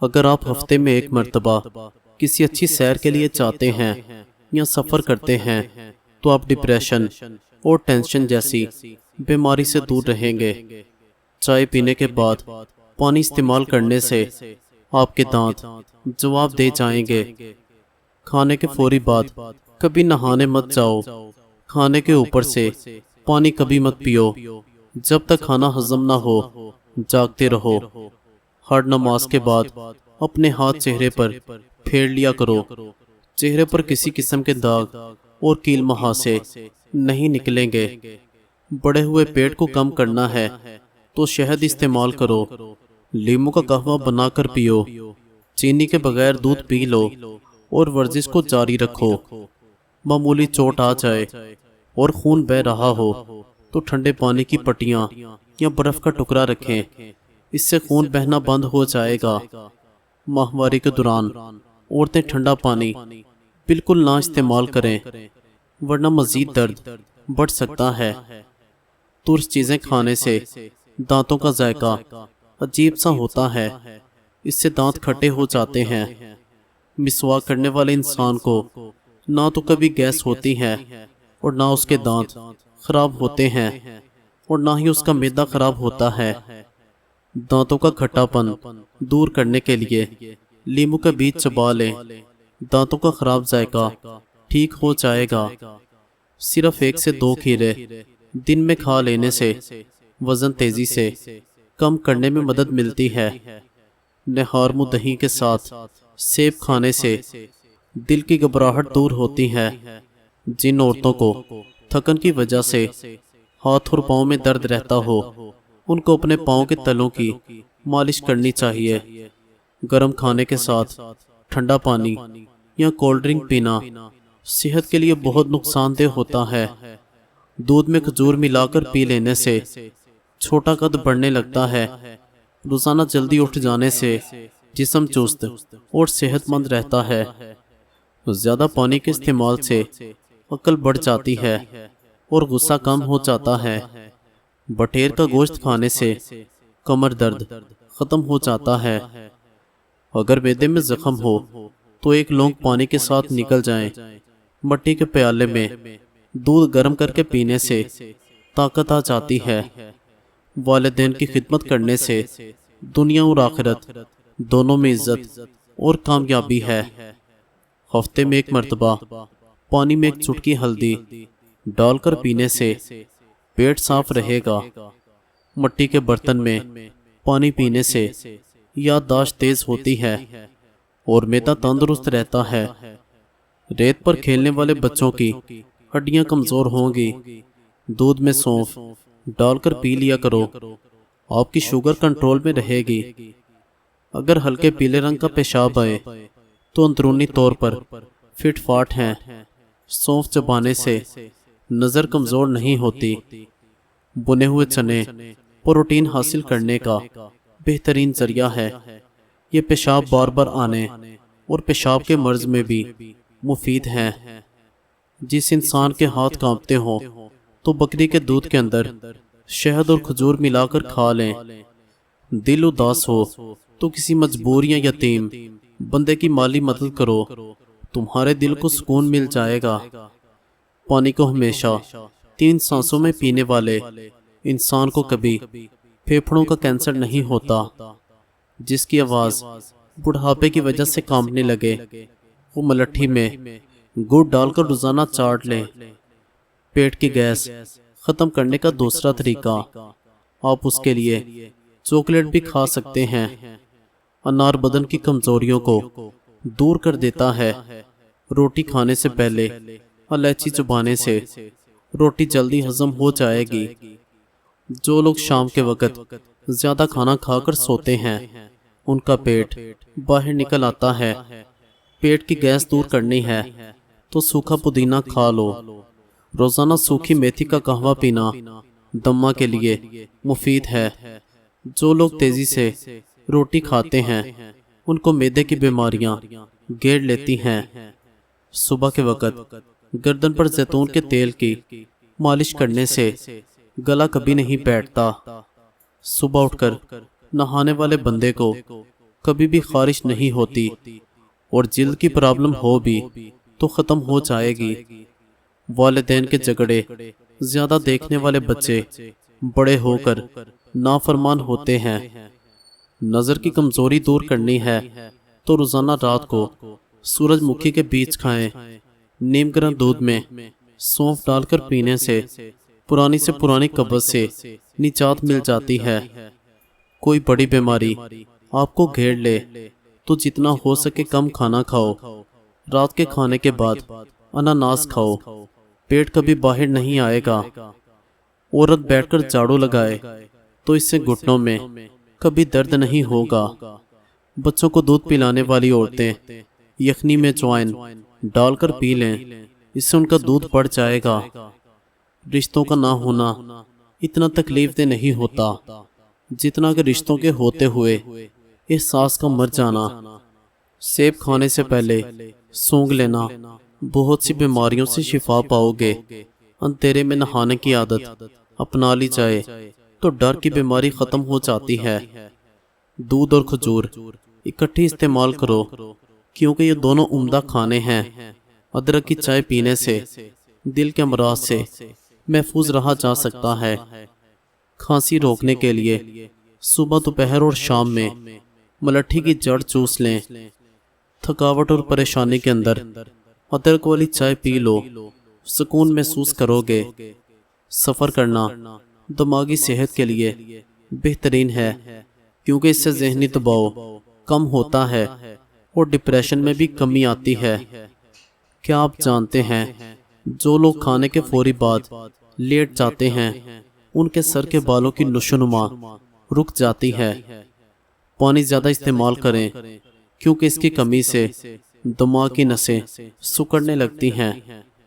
اگر آپ ہفتے میں ایک مرتبہ کسی اچھی سیر کے لیے جاتے ہیں یا سفر کرتے ہیں تو آپ ڈپریشن اور ٹینشن جیسی بیماری سے دور رہیں گے۔ چائے پینے کے بعد پانی استعمال کرنے سے آپ کے دانت جواب دے جائیں گے۔ کھانے کے فوری بعد کبھی نہانے مت جاؤ۔ کھانے کے اوپر سے پانی کبھی مت پیو۔ جب تک کھانا ہضم نہ ہو جاگتے رہو۔ ہر نماز کے بعد اپنے ہاتھ چہرے پر پھیر لیا کرو۔ چہرے پر کسی قسم کے داغ اور کیل مہاسے نہیں نکلیں گے۔ بڑے ہوئے پیٹ کو کم کرنا ہے تو شہد استعمال کرو۔ لیموں کا قہوہ بنا کر پیو۔ چینی کے بغیر دودھ پی لو اور ورزش کو جاری رکھو۔ معمولی چوٹ آ جائے اور خون بہہ رہا ہو تو ٹھنڈے پانی کی پٹیاں یا برف کا ٹکڑا رکھیں۔ اس سے خون بہنا بند ہو جائے گا۔ ماہواری کے دوران عورتیں ٹھنڈا پانی بالکل نہ استعمال کریں ورنہ مزید درد بڑھ سکتا ہے۔ ترش چیزیں کھانے سے دانتوں کا ذائقہ عجیب سا ہوتا ہے۔ اس سے دانت کھٹے ہو جاتے ہیں۔ مسواک کرنے والے انسان کو نہ تو کبھی گیس ہوتی ہے اور نہ اس کے دانت خراب ہوتے ہیں اور نہ ہی اس کا معدہ خراب ہوتا ہے۔ دانتوں کا کھٹا پن دور کرنے کے لیے لیموں کا بیج چبا لیں۔ دانتوں کا خراب ذائقہ ٹھیک ہو جائے گا۔ صرف 1 سے 2 کھیرے دن میں کھا لینے سے وزن تیزی سے کم کرنے میں مدد ملتی ہے۔ نہار منہ دہی کے ساتھ سیب کھانے سے دل کی گھبراہٹ دور ہوتی ہے۔ جن عورتوں کو تھکن کی وجہ سے ہاتھ اور پاؤں میں درد رہتا ہو ان کو اپنے پاؤں کے تلوں کی مالش کرنی چاہیے۔ گرم کھانے کے ساتھ ٹھنڈا پانی یا کولڈ ڈرنک پینا صحت کے لیے بہت نقصان دہ ہوتا ہے۔ دودھ میں کھجور ملا کر پی لینے سے چھوٹا قد بڑھنے لگتا ہے۔ روزانہ جلدی اٹھ جانے سے جسم چست اور صحت مند رہتا ہے۔ زیادہ پانی کے استعمال سے عقل بڑھ جاتی ہے اور غصہ کم ہو جاتا ہے۔ بٹیر کا گوشت کھانے سے کمر درد ختم ہو جاتا ہے۔ اگر معدے میں زخم ہو تو 1 لونگ پانی کے ساتھ نکل جائیں۔ مٹی کے پیالے میں دودھ گرم کر کے پینے سے طاقت آ جاتی ہے۔ والدین کی خدمت کرنے سے دنیا اور آخرت دونوں میں عزت اور کامیابی ہے۔ ہفتے میں 1 مرتبہ پانی میں 1 چٹکی ہلدی ڈال کر پینے سے پیٹ صاف رہے گا۔ مٹی کے برتن میں پانی پینے سے یادداشت تیز ہوتی ہے اور معدہ تندرست رہتا ہے۔ ریت پر کھیلنے والے بچوں کی ہڈیاں کمزور ہوں گی۔ دودھ میں سونف ڈال کر پی لیا کرو۔ آپ کی شوگر کنٹرول میں رہے گی۔ اگر ہلکے پیلے رنگ کا پیشاب آئے تو اندرونی طور پر فٹ فاٹ ہیں۔ سونف چبانے سے نظر کمزور نہیں ہوتی۔ بنے ہوئے چنے پروٹین حاصل کرنے کا بہترین ذریعہ ہے۔ یہ پیشاب بار بار آنے اور پیشاب کے مرض میں بھی مفید ہیں۔ جس انسان کے ہاتھ کانپتے ہوں تو بکری کے دودھ کے اندر شہد اور کھجور ملا کر کھا لیں۔ دل اداس ہو تو کسی مجبور یا یتیم بندے کی مالی مدد کرو۔ تمہارے دل کو سکون مل جائے گا۔ پانی کو ہمیشہ 3 سانسوں میں پینے والے انسان کو کبھی پھیپھڑوں کا کینسر نہیں ہوتا۔ جس کی آواز بڑھاپے کی وجہ سے کانپنے لگے وہ ملٹھی میں گڑ ڈال کر روزانہ چاٹ لیں۔ پیٹ کی گیس ختم کرنے کا دوسرا طریقہ، آپ اس کے لیے چاکلیٹ بھی کھا سکتے ہیں۔ انار بدن کی کمزوریوں کو دور کر دیتا ہے۔ روٹی کھانے سے پہلے الائچی چبانے سے روٹی جلدی ہضم ہو جائے گی۔ جو لوگ شام کے وقت زیادہ کھانا کھا کر سوتے ہیں ان کا پیٹ باہر نکل آتا ہے۔ پیٹ کی گیس دور کرنی ہے تو سوکھا پودینہ کھا لو۔ روزانہ سوکھی میتھی کا قہوہ پینا دمہ کے لیے مفید ہے۔ جو لوگ تیزی سے روٹی کھاتے ہیں ان کو معدے کی بیماریاں گھیر لیتی ہیں۔ صبح کے وقت گردن پر زیتون کے تیل کی مالش کرنے سے گلا کبھی نہیں بیٹھتا۔ صبح اٹھ کر نہانے والے بندے کو کبھی بھی خارش نہیں ہوتی، اور جلد کی پرابلم ہو بھی تو ختم ہو جائے گی۔ والدین کے جھگڑے، زیادہ دیکھنے والے بچے بڑے ہو کر نافرمان ہوتے ہیں۔ نظر کی کمزوری دور کرنی ہے تو روزانہ رات کو سورج مکھی کے بیج کھائیں۔ نیم گرم دودھ میں سونف ڈال کر پینے سے پرانی سے پرانی قبض سے نجات مل جاتی ہے۔ کوئی بڑی بیماری آپ کو گھیر لے تو جتنا ہو سکے کم کھانا کھاؤ۔ رات کے کھانے کے بعد اناناس کھاؤ، پیٹ کبھی باہر نہیں آئے گا۔ عورت بیٹھ کر جھاڑو لگائے تو اس سے گھٹنوں میں کبھی درد نہیں ہوگا۔ بچوں کو دودھ پلانے والی عورتیں یخنی میں جوائن ڈال کر پی لیں، اس سے ان کا دودھ بڑھ جائے گا۔ رشتوں کا نہ ہونا اتنا تکلیف دہ نہیں ہوتا جتنا کہ رشتوں کے ہوتے ہوئے احساس کا مر جانا۔ سیب کھانے سے پہلے سونگھ لینا، بہت سی بیماریوں سے شفا پاؤ گے۔ اندھیرے میں نہانے کی عادت اپنا لی جائے تو ڈر کی بیماری ختم ہو جاتی ہے۔ دودھ اور کھجور اکٹھی استعمال کرو کیونکہ یہ دونوں عمدہ کھانے ہیں۔ ادرک کی چائے پینے سے دل کے امراض سے محفوظ رہا جا سکتا ہے۔ کھانسی روکنے کے لیے صبح، دوپہر اور شام میں ملٹھی کی جڑ چوس لیں۔ تھکاوٹ اور پریشانی کے اندر ادرک والی چائے پی لو، سکون محسوس کرو گے۔ سفر کرنا دماغی صحت کے لیے بہترین ہے کیونکہ اس سے ذہنی دباؤ کم ہوتا ہے اور ڈپریشن میں بھی کمی آتی ہے۔ کیا آپ جانتے ہیں جو لوگ کھانے کے فوری بعد لیٹ جاتے ہیں ان کے سر کے بالوں کی نشوونما رک جاتی ہے؟ پانی زیادہ استعمال کریں کیونکہ اس کی کمی سے دماغ کی نسیں سکڑنے لگتی ہیں۔